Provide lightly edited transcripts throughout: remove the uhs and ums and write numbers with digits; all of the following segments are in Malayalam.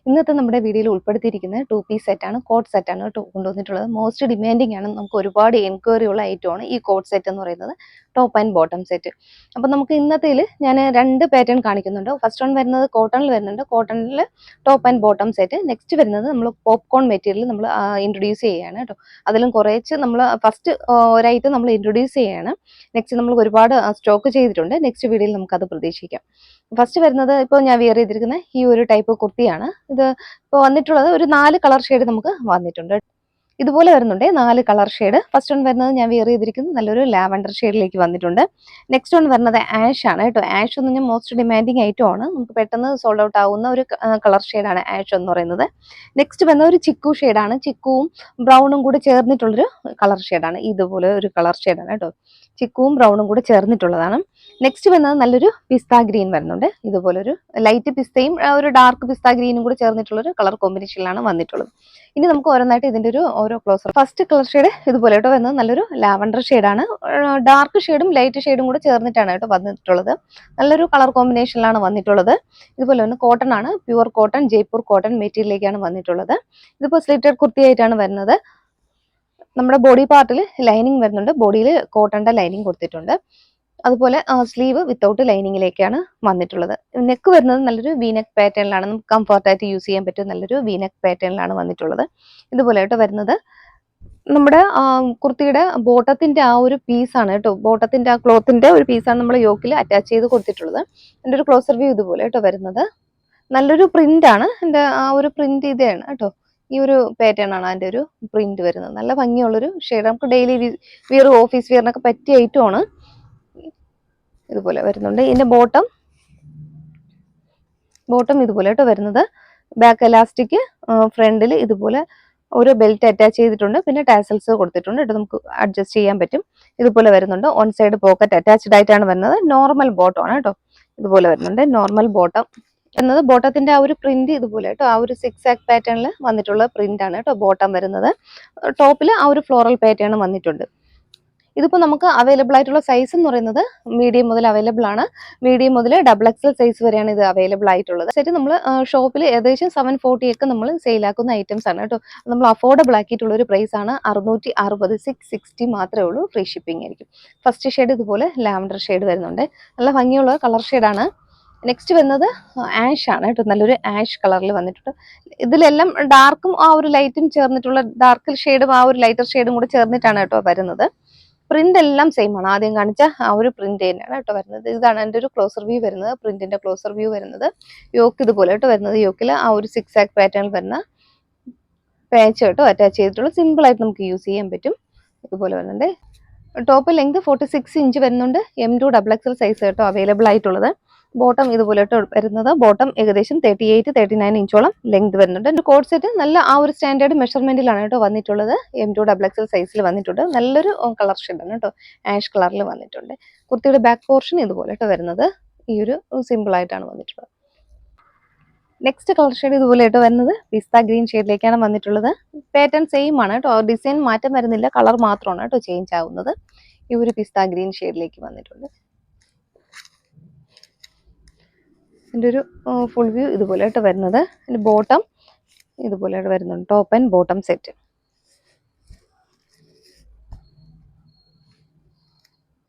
ഇന്നത്തെ നമ്മുടെ വീഡിയോയിൽ ഉൾപ്പെടുത്തിയിരിക്കുന്നത് 2 പീസ് സെറ്റാണ്, കോട്ട് സെറ്റാണ് കേട്ടോ കൊണ്ടുവന്നിട്ടുള്ളത്. മോസ്റ്റ് ഡിമാൻഡിങ് ആണ്, നമുക്ക് ഒരുപാട് എൻക്വയറി ഉള്ള ഐറ്റമാണ് ഈ കോട്ട് സെറ്റ് എന്ന് പറയുന്നത്, ടോപ്പ് ആൻഡ് ബോട്ടം സെറ്റ്. അപ്പോൾ നമുക്ക് ഇന്നത്തേൽ ഞാൻ 2 പാറ്റേൺ കാണിക്കുന്നുണ്ട്. ഫസ്റ്റ് വൺ വരുന്നത് കോട്ടണിൽ വരുന്നുണ്ട്, കോട്ടണിൽ top and bottom set. Next വരുന്നത് നമ്മൾ പോപ്കോൺ മെറ്റീരിയൽ നമ്മൾ ഇൻട്രൊഡ്യൂസ് ചെയ്യുകയാണ് കേട്ടോ. അതിലും കുറച്ച് നമ്മൾ ഫസ്റ്റ് ഒരൈറ്റം നമ്മൾ ഇൻട്രൊഡ്യൂസ് ചെയ്യുകയാണ്. നെക്സ്റ്റ് നമ്മൾ ഒരുപാട് സ്റ്റോക്ക് ചെയ്തിട്ടുണ്ട്. നെക്സ്റ്റ് വീഡിയോയിൽ നമുക്കത് പ്രതീക്ഷിക്കാം. ഫസ്റ്റ് വരുന്നത് ഇപ്പോൾ ഞാൻ വിയർ ചെയ്തിരിക്കുന്ന ഈ ഒരു ടൈപ്പ് കുർത്തിയാണ്. ഇത് ഇപ്പോൾ വന്നിട്ടുള്ളത് ഒരു 4 കളർ ഷെയ്ഡ് നമുക്ക് വന്നിട്ടുണ്ട്. ഇതുപോലെ വരുന്നുണ്ട് 4 കളർ ഷെയ്ഡ്. ഫസ്റ്റ് വൺ വരുന്നത് ഞാൻ വിയർ ചെയ്തിരിക്കുന്നത് നല്ലൊരു ലാവൻഡർ ഷെയ്ഡിലേക്ക് വന്നിട്ടുണ്ട്. നെക്സ്റ്റ് വൺ വരുന്നത് ആഷ് ആണ് കേട്ടോ. ആഷ് എന്ന് പറഞ്ഞാൽ മോസ്റ്റ് ഡിമാൻഡിങ് ഐറ്റം ആണ്, നമുക്ക് പെട്ടെന്ന് സോൾഡ് ഔട്ട് ആവുന്ന ഒരു കളർ ഷെയ്ഡാണ് ആഷ് എന്ന് പറയുന്നത്. നെക്സ്റ്റ് വരുന്ന ഒരു ചിക്കു ഷെയ്ഡാണ്, ചിക്കുവും ബ്രൗണും കൂടി ചേർന്നിട്ടുള്ളൊരു കളർ ഷെയ്ഡാണ്. ഇതുപോലെ ഒരു കളർ ഷെയ്ഡാണ് കേട്ടോ, ചിക്കുവും ബ്രൗണും കൂടി ചേർന്നിട്ടുള്ളതാണ്. നെക്സ്റ്റ് വരുന്നത് നല്ലൊരു പിസ്ത ഗ്രീൻ വരുന്നുണ്ട്. ഇതുപോലെ ഒരു ലൈറ്റ് പിസ്തയും ഒരു ഡാർക്ക് പിസ്ത ഗ്രീനും കൂടി ചേർന്നിട്ടുള്ളൊരു കളർ കോമ്പിനേഷനിലാണ് വന്നിട്ടുള്ളത്. ഇനി നമുക്ക് ഓരോന്നായിട്ട് ഇതിന്റെ ഒരു ഓരോ ക്ലോസർ. ഫസ്റ്റ് കളർ ഷെയ്ഡ് ഇതുപോലെ കേട്ടോ വരുന്നത് നല്ലൊരു ലാവൻഡർ ഷെയ്ഡാണ്. ഡാർക്ക് ഷെയ്ഡും ലൈറ്റ് ഷെയ്ഡും കൂടി ചേർന്നിട്ടാണ് കേട്ടോ വന്നിട്ടുള്ളത്. നല്ലൊരു കളർ കോമ്പിനേഷനിലാണ് വന്നിട്ടുള്ളത്. ഇതുപോലെ ഒന്ന് കോട്ടൺ ആണ്, പ്യുവർ കോട്ടൺ, ജയ്പൂർ കോട്ടൺ മെറ്റീരിയലിലേക്കാണ് വന്നിട്ടുള്ളത്. ഇതിപ്പോൾ സ്ലിറ്റഡ് കുർത്തി ആയിട്ടാണ് വരുന്നത്. നമ്മുടെ ബോഡി പാർട്ടിൽ ലൈനിങ് വരുന്നുണ്ട്, ബോഡിയിൽ കോട്ടന്റെ ലൈനിങ് കൊടുത്തിട്ടുണ്ട്. അതുപോലെ സ്ലീവ് വിത്തൗട്ട് ലൈനിങ്ങിലേക്കാണ് വന്നിട്ടുള്ളത്. നെക്ക് വരുന്നത് നല്ലൊരു വീനെക്ക് പാറ്റേണിലാണ്, നമുക്ക് കംഫർട്ടായിട്ട് യൂസ് ചെയ്യാൻ പറ്റും നല്ലൊരു വീനെക്ക് പാറ്റേണിലാണ് വന്നിട്ടുള്ളത്. ഇതുപോലെ ആയിട്ട് വരുന്നത് നമ്മുടെ കുർത്തിയുടെ ബോട്ടത്തിന്റെ ആ ഒരു പീസാണ് കേട്ടോ, ബോട്ടത്തിന്റെ ആ ക്ലോത്തിന്റെ ഒരു പീസാണ് നമ്മൾ യോക്കിൽ അറ്റാച്ച് ചെയ്ത് കൊടുത്തിട്ടുള്ളത്. എൻ്റെ ഒരു ക്ലോസർ വ്യൂ ഇതുപോലെ കേട്ടോ വരുന്നത്. നല്ലൊരു പ്രിന്റ് ആണ്, എൻ്റെ ആ ഒരു പ്രിന്റ് ഇതാണ് കേട്ടോ. ഈ ഒരു പാറ്റേൺ ആണ് അതിൻ്റെ ഒരു പ്രിന്റ് വരുന്നത്. നല്ല ഭംഗിയുള്ളൊരു ഷെയ്ഡ്, നമുക്ക് ഡെയിലി വിയർ ഓഫീസ് വിയറിനൊക്കെ പറ്റിയ ഐറ്റമാണ്. ഇതുപോലെ വരുന്നുണ്ട്. ഇതിന്റെ ബോട്ടം ഇതുപോലെ കേട്ടോ വരുന്നത്. ബാക്ക് എലാസ്റ്റിക്, ഫ്രണ്ടിൽ ഇതുപോലെ ഒരു ബെൽറ്റ് അറ്റാച്ച് ചെയ്തിട്ടുണ്ട്, പിന്നെ ടാസൽസ് കൊടുത്തിട്ടുണ്ട്. ഇത് നമുക്ക് അഡ്ജസ്റ്റ് ചെയ്യാൻ പറ്റും. ഇതുപോലെ വരുന്നുണ്ട്. ഓൺ സൈഡ് പോക്കറ്റ് അറ്റാച്ച്ഡ് ആയിട്ടാണ് വരുന്നത്. നോർമൽ ബോട്ടം ആണ് കേട്ടോ. ഇതുപോലെ വരുന്നുണ്ട് നോർമൽ ബോട്ടം എന്നത്. ബോട്ടത്തിന്റെ ആ ഒരു പ്രിന്റ് ഇതുപോലെ കേട്ടോ, ആ ഒരു സിക്സ് ആക്ക് പാറ്റേണിൽ വന്നിട്ടുള്ള പ്രിന്റ് ആണ് കേട്ടോ ബോട്ടം വരുന്നത്. ടോപ്പിൽ ആ ഒരു ഫ്ലോറൽ പാറ്റേൺ വന്നിട്ടുണ്ട്. ഇതിപ്പോൾ നമുക്ക് അവൈലബിൾ ആയിട്ടുള്ള സൈസ് എന്ന് പറയുന്നത് മീഡിയം മുതൽ അവൈലബിൾ ആണ്. മീഡിയം മുതൽ XXL സൈസ് വരെയാണ് ഇത് അവൈലബിൾ ആയിട്ടുള്ളത്. സെറ്റ് നമ്മൾ ഷോപ്പിൽ ഏകദേശം 740 ഒക്കെ നമ്മൾ സെയിലാക്കുന്ന ഐറ്റംസ് ആണ് കേട്ടോ. നമ്മൾ അഫോർഡബിൾ ആക്കിയിട്ടുള്ള ഒരു പ്രൈസ് ആണ്. 660, 660 മാത്രമേ ഉള്ളൂ. ഫ്രീ ഷിപ്പിംഗ് ആയിരിക്കും. ഫസ്റ്റ് ഷെയ്ഡ് ഇതുപോലെ ലാവൻഡർ ഷെയ്ഡ് വരുന്നുണ്ട്, നല്ല ഭംഗിയുള്ള കളർ ഷെയ്ഡാണ്. നെക്സ്റ്റ് വരുന്നത് ആഷ് ആണ് കേട്ടോ, നല്ലൊരു ആഷ് കളറിൽ വന്നിട്ടുണ്ട്. ഇതിലെല്ലാം ഡാർക്കും ആ ഒരു ലൈറ്റും ചേർന്നിട്ടുള്ള, ഡാർക്ക് ഷെയ്ഡും ആ ഒരു ലൈറ്റർ ഷെയ്ഡും കൂടെ ചേർന്നിട്ടാണ് കേട്ടോ വരുന്നത്. പ്രിന്റ് എല്ലാം സെയിം ആണ്, ആദ്യം കാണിച്ച ആ ഒരു പ്രിന്റ് തന്നെയാണ് കേട്ടോ വരുന്നത്. ഇതാണ് എൻ്റെ ഒരു ക്ലോസർ വ്യൂ വരുന്നത്, പ്രിന്റിന്റെ ക്ലോസർ വ്യൂ വരുന്നത്. യോക്ക് ഇതുപോലെ കേട്ടോ വരുന്നത്. യോക്കിൽ ആ ഒരു സിക്സ് ആക്ക് പാറ്റേണിൽ വരുന്ന പാച്ച് കേട്ടോ അറ്റാച്ച് ചെയ്തിട്ടുള്ള, സിമ്പിൾ ആയിട്ട് നമുക്ക് യൂസ് ചെയ്യാൻ പറ്റും. ഇതുപോലെ വരുന്നുണ്ട്. ടോപ്പ് ലെങ്ത് 46 ഇഞ്ച് വരുന്നുണ്ട്. M2 XXL സൈസ് കേട്ടോ അവൈലബിൾ ആയിട്ടുള്ളത്. ബോട്ടം ഇതുപോലെ വരുന്നത്. ബോട്ടം ഏകദേശം 38, 39 ഇഞ്ചോളം ലെങ്ത് വരുന്നുണ്ട്. ഒരു കോഡ് സെറ്റ് നല്ല ആ ഒരു സ്റ്റാൻഡേർഡ് മെഷർമെന്റിലാണ് കേട്ടോ വന്നിട്ടുള്ളത്. M2 XXL സൈസിൽ വന്നിട്ടുണ്ട്. നല്ലൊരു കളർ ഷെയ്ഡാണ് കേട്ടോ, ആഷ് കളറിൽ വന്നിട്ടുണ്ട്. കുർത്തിയുടെ ബാക്ക് പോർഷൻ ഇതുപോലെ കേട്ടോ വരുന്നത്. ഈ ഒരു സിമ്പിൾ ആയിട്ടാണ് വന്നിട്ടുള്ളത്. നെക്സ്റ്റ് കളർ ഷെയ്ഡ് ഇതുപോലെ ആയിട്ട് വരുന്നത് പിസ്ത ഗ്രീൻ ഷെയ്ഡിലേക്കാണ് വന്നിട്ടുള്ളത്. പാറ്റേൺ സെയിം ആണ് കേട്ടോ, ഡിസൈൻ മാറ്റം വരുന്നില്ല, കളർ മാത്രമാണ് കേട്ടോ ചേഞ്ച് ആവുന്നത്. ഈ ഒരു പിസ്ത ഗ്രീൻ ഷെയ്ഡിലേക്ക് വന്നിട്ടുണ്ട്. ഇതിൻ്റെ ഒരു ഫുൾ വ്യൂ ഇതുപോലെ ആയിട്ട് വരുന്നത്. ഇതിൻ്റെ ബോട്ടം ഇതുപോലെ ആയിട്ട് വരുന്നുണ്ട്. Top and bottom set.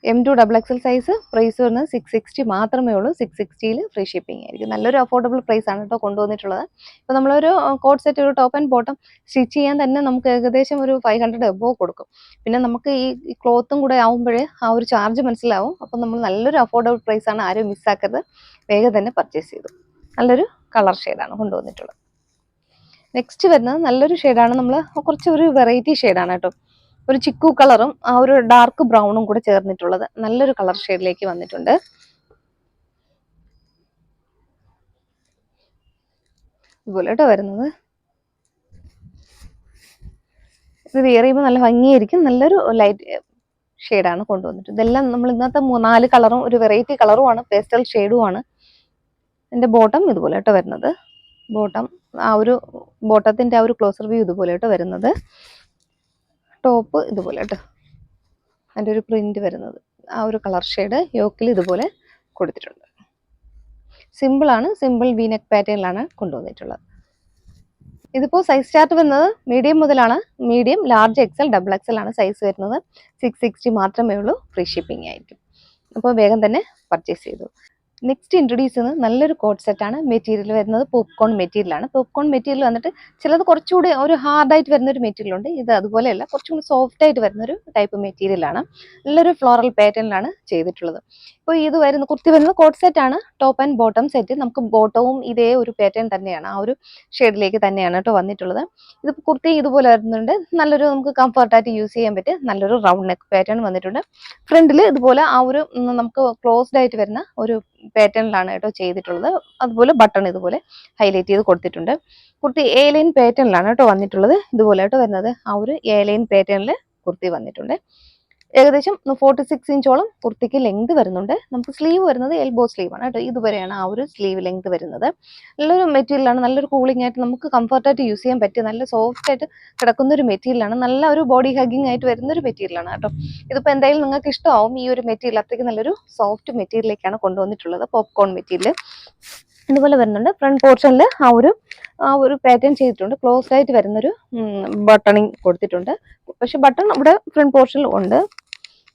M2 XXL size price വരുന്നത് 660 മാത്രമേ ഉള്ളൂ. 660ൽ ഫ്രീ ഷിപ്പിംഗ് ആയിരിക്കും. നല്ലൊരു അഫോർഡബിൾ പ്രൈസ് ആണ് കേട്ടോ കൊണ്ടുവന്നിട്ടുള്ളത്. ഇപ്പോൾ നമ്മളൊരു കോട്ട് സെറ്റ്, ഒരു ടോപ്പ് ആൻഡ് ബോട്ടം സ്റ്റിച്ച് ചെയ്യാൻ തന്നെ നമുക്ക് ഏകദേശം ഒരു 500 എബോവ് കൊടുക്കും. പിന്നെ നമുക്ക് ഈ ക്ലോത്തും കൂടെ ആവുമ്പോഴേ ആ ഒരു ചാർജ് മനസ്സിലാവും. അപ്പം നമ്മൾ നല്ലൊരു അഫോർഡബിൾ പ്രൈസ് ആണ്, ആരും മിസ്സാക്കരുത്. വേഗം തന്നെ പർച്ചേസ് ചെയ്തു. നല്ലൊരു കളർ ഷെയ്ഡാണ് കൊണ്ടുവന്നിട്ടുള്ളത്. നെക്സ്റ്റ് വരുന്നത് നല്ലൊരു ഷെയ്ഡാണ്, നമ്മൾ കുറച്ച് ഒരു വെറൈറ്റി ഷെയ്ഡാണ് കേട്ടോ. ഒരു ചിക്കു കളറും ആ ഒരു ഡാർക്ക് ബ്രൗണും കൂടെ ചേർന്നിട്ടുള്ളത് നല്ലൊരു കളർ ഷെയ്ഡിലേക്ക് വന്നിട്ടുണ്ട്. ഇതുപോലെ കേട്ടോ വരുന്നത്. ഇത് വിയർ ചെയ്യുമ്പോൾ നല്ല ഭംഗിയായിരിക്കും. നല്ലൊരു ലൈറ്റ് ഷെയ്ഡാണ് കൊണ്ടുവന്നിട്ട്. ഇതെല്ലാം നമ്മൾ ഇന്നത്തെ 4 കളറും ഒരു വെറൈറ്റി കളറുമാണ്, പേസ്റ്റൽ ഷെയ്ഡുമാണ്. എൻ്റെ ബോട്ടം ഇതുപോലെ കേട്ടോ വരുന്നത്. ബോട്ടം ആ ഒരു ബോട്ടത്തിന്റെ ആ ഒരു ക്ലോസർ വ്യൂ ഇതുപോലെ കേട്ടോ വരുന്നത്. ടോപ്പ് ഇതുപോലെ കേട്ടോ, അതിൻ്റെ ഒരു പ്രിന്റ് വരുന്നത് ആ ഒരു കളർ ഷെയ്ഡ് യോക്കിൽ ഇതുപോലെ കൊടുത്തിട്ടുണ്ട്. സിമ്പിൾ ആണ്, സിമ്പിൾ വീനെക്ക് പാറ്റേണിലാണ് കൊണ്ടുവന്നിട്ടുള്ളത്. ഇതിപ്പോൾ സൈസ് ചാർട്ട് വരുന്നത് മീഡിയം മുതലാണ്. Medium, large, XL, double XL ആണ് സൈസ് വരുന്നത്. 660 മാത്രമേ ഉള്ളൂ. ഫ്രീ ഷിപ്പിംഗ് ആയിരിക്കും. അപ്പോൾ വേഗം തന്നെ പർച്ചേസ് ചെയ്തു. നെക്സ്റ്റ് ഇൻട്രൊഡ്യൂസ് ചെയ്യുന്നത് നല്ലൊരു കോട്ട് സെറ്റാണ്. മെറ്റീരിയൽ വരുന്നത് പോപ്കോൺ മെറ്റീരിയലാണ്. പോപ്കോൺ മെറ്റീരിയൽ വന്നിട്ട് ചിലത് കുറച്ചുകൂടി ഒരു ഹാർഡായിട്ട് വരുന്നൊരു മെറ്റീരിയൽ ഉണ്ട്. ഇത് അതുപോലെയല്ല, കുറച്ചും കൂടി സോഫ്റ്റ് ആയിട്ട് വരുന്നൊരു ടൈപ്പ് മെറ്റീരിയലാണ്. നല്ലൊരു ഫ്ലോറൽ പാറ്റേണിലാണ് ചെയ്തിട്ടുള്ളത്. ഇപ്പോൾ ഇത് കുർത്തി വരുന്നത് കോട്ട് സെറ്റാണ്. Top and bottom set. നമുക്ക് ബോട്ടവും ഇതേ ഒരു പാറ്റേൺ തന്നെയാണ്, ആ ഒരു ഷെയ്ഡിലേക്ക് തന്നെയാണ് കേട്ടോ വന്നിട്ടുള്ളത്. ഇത് കുർത്തി ഇതുപോലെ വരുന്നുണ്ട്. നല്ലൊരു നമുക്ക് കംഫർട്ടായിട്ട് യൂസ് ചെയ്യാൻ പറ്റിയ നല്ലൊരു റൗണ്ട് നെക്ക് പാറ്റേൺ വന്നിട്ടുണ്ട്. ഫ്രണ്ടിൽ ഇതുപോലെ ആ ഒരു നമുക്ക് ക്ലോസ്ഡ് ആയിട്ട് വരുന്ന ഒരു പാറ്റേണിലാണ് കേട്ടോ ചെയ്തിട്ടുള്ളത്. അതുപോലെ ബട്ടൺ ഇതുപോലെ ഹൈലൈറ്റ് ചെയ്ത് കൊടുത്തിട്ടുണ്ട്. കുർത്തി എ ലൈൻ പാറ്റേണിലാണ് കേട്ടോ വന്നിട്ടുള്ളത്. ഇതുപോലെ കേട്ടോ വരുന്നത്. ആ ഒരു എ ലൈൻ പാറ്റേണിൽ കുർത്തി വന്നിട്ടുണ്ട്. ഏകദേശം 46 ഇഞ്ചോളം കുർത്തിക്ക് ലെങ്ത് വരുന്നുണ്ട്. നമുക്ക് സ്ലീവ് വരുന്നത് എൽബോ സ്ലീവ് ആണ് കേട്ടോ. ഇതുവരെയാണ് ആ ഒരു സ്ലീവ് ലെങ്ത് വരുന്നത്. നല്ലൊരു മെറ്റീരിയലാണ്. നല്ലൊരു കൂളിംഗ് ആയിട്ട് നമുക്ക് കംഫർട്ടായിട്ട് യൂസ് ചെയ്യാൻ പറ്റിയ നല്ല സോഫ്റ്റ് ആയിട്ട് കിടക്കുന്ന ഒരു മെറ്റീരിയലാണ്. നല്ല ഒരു ബോഡി ഹഗ്ഗിങ് ആയിട്ട് വരുന്ന ഒരു മെറ്റീരിയലാണ് കേട്ടോ. ഇതിപ്പോൾ എന്തായാലും നിങ്ങൾക്ക് ഇഷ്ടമാവും ഈ ഒരു മെറ്റീരിയൽ. അത്രയ്ക്ക് നല്ലൊരു സോഫ്റ്റ് മെറ്റീരിയലേക്കാണ് കൊണ്ടുവന്നിട്ടുള്ളത്. പോപ്കോൺ മെറ്റീരിയൽ ഇതുപോലെ വരുന്നുണ്ട്. ഫ്രണ്ട് പോർഷനിൽ ആ ഒരു പാറ്റേൺ ചെയ്തിട്ടുണ്ട്. ക്ലോസ്ഡ് ആയിട്ട് വരുന്നൊരു ബട്ടണിങ് കൊടുത്തിട്ടുണ്ട്. പക്ഷെ ബട്ടൺ ഇവിടെ ഫ്രണ്ട് പോർഷനിൽ ഉണ്ട്.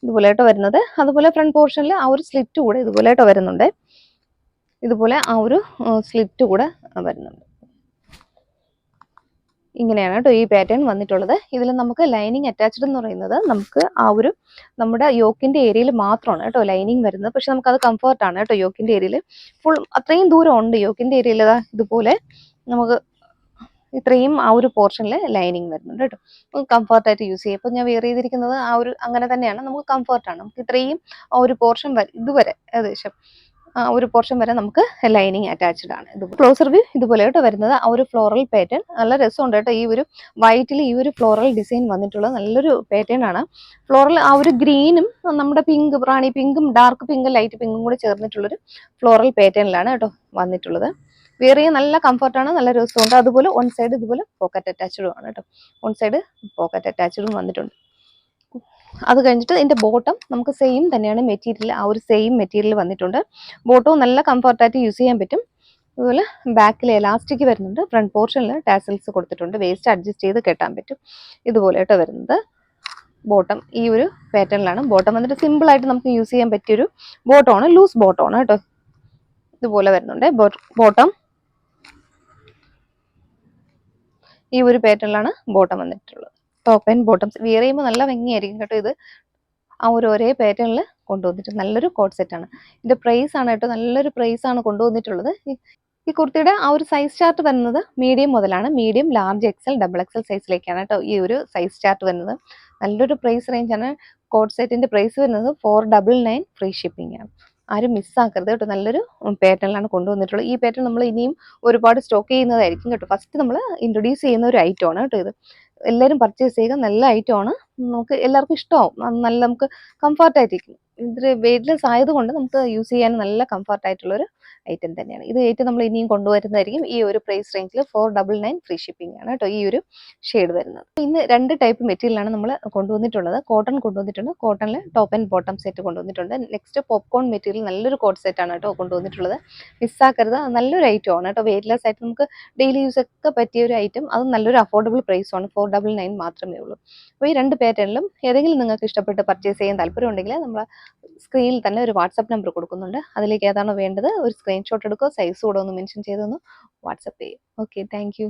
ഇതുപോലെയായിട്ട് വരുന്നത്. അതുപോലെ ഫ്രണ്ട് പോർഷനിൽ ആ ഒരു സ്ലിറ്റ് കൂടെ ഇതുപോലെയായിട്ട് വരുന്നുണ്ട്. ഇതുപോലെ ആ ഒരു സ്ലിറ്റ് കൂടെ വരുന്നുണ്ട്. ഇങ്ങനെയാണ് കേട്ടോ ഈ പാറ്റേൺ വന്നിട്ടുള്ളത്. ഇതിൽ നമുക്ക് ലൈനിങ് അറ്റാച്ച്ഡ് എന്ന് പറയുന്നത് നമുക്ക് ആ ഒരു നമ്മുടെ യോക്കിന്റെ ഏരിയയിൽ മാത്രമാണ് കേട്ടോ ലൈനിങ് വരുന്നത്. പക്ഷെ നമുക്കത് കംഫർട്ടാണ് കേട്ടോ. യോക്കിന്റെ ഏരിയയിൽ ഫുൾ അത്രയും ദൂരം ഉണ്ട് യോക്കിന്റെ ഏരിയയിൽ. ഇതുപോലെ നമുക്ക് ഇത്രയും ആ ഒരു പോർഷനിൽ ലൈനിങ് വരുന്നുണ്ട് കേട്ടോ. നമുക്ക് കംഫർട്ടായിട്ട് യൂസ് ചെയ്യും. ഇപ്പോൾ ഞാൻ വെയർ ചെയ്തിരിക്കുന്നത് ആ ഒരു അങ്ങനെ തന്നെയാണ്. നമുക്ക് കംഫർട്ടാണ്. നമുക്ക് ഇത്രയും ആ ഒരു പോർഷൻ ഇതുവരെ ഏകദേശം ഒരു പോർഷൻ വരെ നമുക്ക് ലൈനിങ് അറ്റാച്ച്ഡ് ആണ്. ഇത് ക്ലോസർ വ്യൂ ഇതുപോലെ കേട്ടോ വരുന്നത്. ആ ഒരു ഫ്ലോറൽ പാറ്റേൺ നല്ല രസമുണ്ട് കേട്ടോ. ഈ ഒരു വൈറ്റിൽ ഈ ഒരു ഫ്ലോറൽ ഡിസൈൻ വന്നിട്ടുള്ളത് നല്ലൊരു പാറ്റേൺ ആണ്. ഫ്ലോറൽ ആ ഒരു ഗ്രീനും നമ്മുടെ പിങ്ക്, റാണി പിങ്കും ഡാർക്ക് പിങ്കും ലൈറ്റ് പിങ്കും കൂടി ചേർന്നിട്ടുള്ളൊരു ഫ്ലോറൽ പാറ്റേണിലാണ് കേട്ടോ വന്നിട്ടുള്ളത്. വെയർ ചെയ്യാൻ നല്ല കംഫർട്ടാണ്, നല്ല രസമുണ്ട്. അതുപോലെ വൺ സൈഡ് ഇതുപോലെ പോക്കറ്റ് അറ്റാച്ച്ഡും ആണ് കേട്ടോ. വൺ സൈഡ് പോക്കറ്റ് അറ്റാച്ച്ഡും വന്നിട്ടുണ്ട്. അത് കഴിഞ്ഞിട്ട് ഇതിന്റെ ബോട്ടം നമുക്ക് സെയിം തന്നെയാണ് മെറ്റീരിയൽ. ആ ഒരു സെയിം മെറ്റീരിയൽ വന്നിട്ടുണ്ട്. ബോട്ടവും നല്ല കംഫർട്ടായിട്ട് യൂസ് ചെയ്യാൻ പറ്റും. അതുപോലെ ബാക്കിൽ എലാസ്റ്റിക് വരുന്നുണ്ട്. ഫ്രണ്ട് പോർഷനിൽ ടാസൽസ് കൊടുത്തിട്ടുണ്ട്. വേസ്റ്റ് അഡ്ജസ്റ്റ് ചെയ്ത് കെട്ടാൻ പറ്റും. ഇതുപോലെ കേട്ടോ വരുന്നത്. ബോട്ടം ഈ ഒരു പാറ്റേണിലാണ്. ബോട്ടം വന്നിട്ട് സിമ്പിൾ ആയിട്ട് നമുക്ക് യൂസ് ചെയ്യാൻ പറ്റിയൊരു ബോട്ടമാണ്. ലൂസ് ബോട്ടമാണ് കേട്ടോ. ഇതുപോലെ വരുന്നുണ്ട് ബോട്ടം. ഈ ഒരു പാറ്റേണിലാണ് ബോട്ടം വന്നിട്ടുള്ളത്. ടോപ്പ് ആൻഡ് ബോട്ടംസ് വിയർ ചെയ്യുമ്പോൾ നല്ല ഭംഗിയായിരിക്കും കേട്ടോ. ഇത് ആ ഒരു ഒരേ പാറ്റേണിൽ കൊണ്ടുവന്നിട്ട് നല്ലൊരു കോട്ട് സെറ്റ് ആണ്. ഇതിന്റെ പ്രൈസ് ആണ് കേട്ടോ. നല്ലൊരു പ്രൈസ് ആണ് കൊണ്ടുവന്നിട്ടുള്ളത്. ഈ കുർത്തിയുടെ ആ ഒരു സൈസ് ചാർട്ട് വരുന്നത് മീഡിയം മുതലാണ്. Medium, large, XL, double XL സൈസിലേക്കാണ് കേട്ടോ ഈ ഒരു സൈസ് ചാർട്ട് വരുന്നത്. നല്ലൊരു പ്രൈസ് റേഞ്ചാണ്. കോട്ട് സെറ്റിന്റെ പ്രൈസ് വരുന്നത് 499 ഫ്രീ ഷിപ്പിംഗ് ആണ്. ആരും മിസ്സാക്കരുത് കേട്ടോ. നല്ലൊരു പാറ്റേണിലാണ് കൊണ്ടുവന്നിട്ടുള്ളത്. ഈ പാറ്റേൺ നമ്മൾ ഇനിയും ഒരുപാട് സ്റ്റോക്ക് ചെയ്യുന്നതായിരിക്കും കേട്ടോ. ഫസ്റ്റ് നമ്മൾ ഇൻട്രൊഡ്യൂസ് ചെയ്യുന്ന ഒരു ഐറ്റം ആണ് കേട്ടോ ഇത്. എല്ലാവരും പർച്ചേസ് ചെയ്യുക. നല്ല ഐറ്റം ആണ്. നമുക്ക് എല്ലാവർക്കും ഇഷ്ടമാവും. നല്ല നമുക്ക് കംഫർട്ടായിട്ടിരിക്കും. ഇത് വെയ്റ്റ്ലെസ് ആയതുകൊണ്ട് നമുക്ക് യൂസ് ചെയ്യാൻ നല്ല കംഫർട്ടായിട്ടുള്ളൊരു ഐറ്റം തന്നെയാണ്. ഇത് ഏറ്റവും നമ്മൾ ഇനിയും കൊണ്ടുവരുന്നതായിരിക്കും. ഈ ഒരു പ്രൈസ് റേഞ്ചിൽ 499 ഫ്രീ ഷിപ്പിംഗ് ആണ് കേട്ടോ ഈ ഒരു ഷെയ്ഡ് വരുന്നത്. ഇന്ന് 2 ടൈപ്പ് മെറ്റീരിയലാണ് നമ്മൾ കൊണ്ടുവന്നിട്ടുള്ളത്. കോട്ടൺ കൊണ്ടുവന്നിട്ടുണ്ട്. കോട്ടണിൽ ടോപ്പ് ആൻഡ് ബോട്ടം സെറ്റ് കൊണ്ടുവന്നിട്ടുണ്ട്. നെക്സ്റ്റ് പോപ്കോൺ മെറ്റീരിയൽ നല്ലൊരു കോട്ട് സെറ്റ് ആണ് കേട്ടോ കൊണ്ടുവന്നിട്ടുള്ളത്. മിസ്സാക്കരുത്. നല്ലൊരു ഐറ്റം ആണ് കേട്ടോ. വെയ്റ്റ്ലെസ് ആയിട്ട് നമുക്ക് ഡെയിലി യൂസ് ഒക്കെ പറ്റിയ ഒരു ഐറ്റം. അത് നല്ലൊരു അഫോർഡബിൾ പ്രൈസാണ്. 499 മാത്രമേ ഉള്ളൂ. അപ്പോൾ ഈ 2 പാറ്റേണിലും ഏതെങ്കിലും നിങ്ങൾക്ക് ഇഷ്ടപ്പെട്ട് പർച്ചേസ് ചെയ്യാൻ താല്പര്യമുണ്ടെങ്കിൽ നമ്മൾ സ്ക്രീനിൽ തന്നെ ഒരു വാട്സാപ്പ് നമ്പർ കൊടുക്കുന്നുണ്ട്. അതിലേക്ക് ഏതാണോ വേണ്ടത് ഒരു സ്ക്രീൻഷോട്ട് എടുക്കുക. സൈസ് കൂടെ ഒന്ന് മെൻഷൻ ചെയ്തൊന്ന് വാട്സാപ്പ് ചെയ്യും. Okay, thank you.